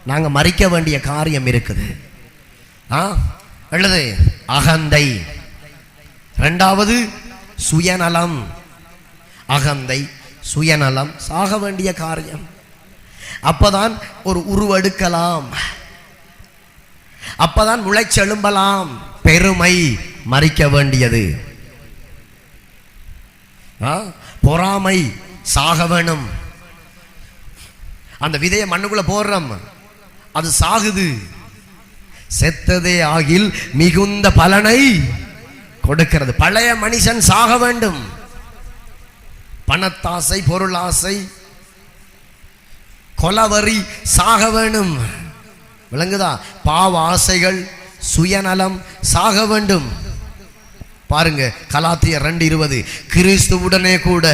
நாங்க மறிக்க வேண்டிய காரியம் இருக்குது. அல்லது அகந்தை, இரண்டாவது சுயநலம். அகந்தை, சுயநலம் சாக வேண்டிய காரியம். அப்பதான் ஒரு உருவெடுக்கலாம், அப்பதான் முளைச்செழும்பலாம். பெருமை மறிக்க வேண்டியது. பொறாமை சாக வேணும். அந்த விதையை மண்ணுக்குள்ள போடுறோம், அது சாகுது. செத்ததே ஆகில் மிகுந்த பலனை கொடுக்கிறது. பழைய மனுஷன் சாக வேண்டும். பணத்தாசை, பொருளாசை, கொலவரி சாக வேணும். விளங்குதா? பாவ ஆசைகள், சுயநலம் சாக வேண்டும். பாருங்க, கலாத்தியர் 2:20, கிறிஸ்துவுடனே கூட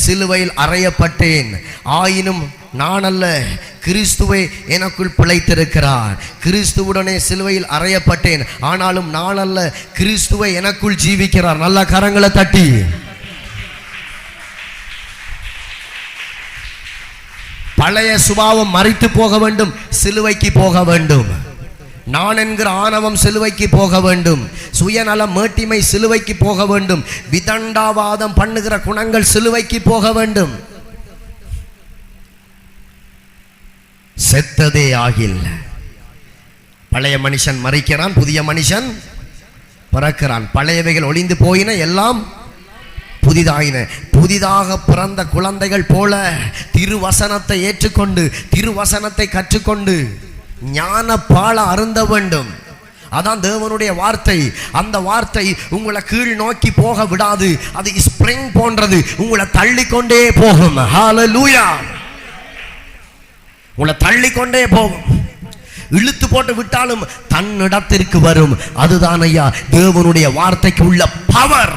சிலுவையில் அறையப்பட்டேன், ஆயினும் நான் அல்ல, கிறிஸ்துவே எனக்குள் பிழைத்திருக்கிறார். கிறிஸ்துவுடனே சிலுவையில் அறையப்பட்டேன், ஆனாலும் நான் அல்ல, கிறிஸ்துவே எனக்குள் ஜீவிக்கிறார். நல்ல கரங்களை தட்டி பழைய சுபாவம் மரித்து போக வேண்டும், சிலுவைக்கு போக வேண்டும். நான் என்கிற ஆணவம் சிலுவைக்கு போக வேண்டும். சுயநலம், மேட்டிமை சிலுவைக்கு போக வேண்டும். விதண்டாவாதம் பண்ணுகிற குணங்கள் சிலுவைக்கு போக வேண்டும். செத்ததே ஆகில். பழைய மனுஷன் மரிக்கிறான், புதிய மனுஷன் பிறக்கிறான். பழையவைகள் ஒளிந்து போயின, எல்லாம் புதிதாயின. புதிதாக பிறந்த குழந்தைகள் போல திருவசனத்தை ஏற்றுக்கொண்டு, திருவசனத்தை கற்றுக்கொண்டு ஞான பால அருந்த வேண்டும். அதான் தேவனுடைய வார்த்தை. அந்த வார்த்தை உங்களை கீழ் நோக்கி போக விடாது. அது ஸ்ப்ரிங் போன்றது, உங்களை தள்ளிக்கொண்டே போகும். ஹல்லேலூயா! உங்களை தள்ளிக்கொண்டே போகும். இழுத்து போட்டு விட்டாலும் தன்னிடத்திற்கு வரும். அதுதான் ஐயா தேவனுடைய வார்த்தைக்கு உள்ள பவர்.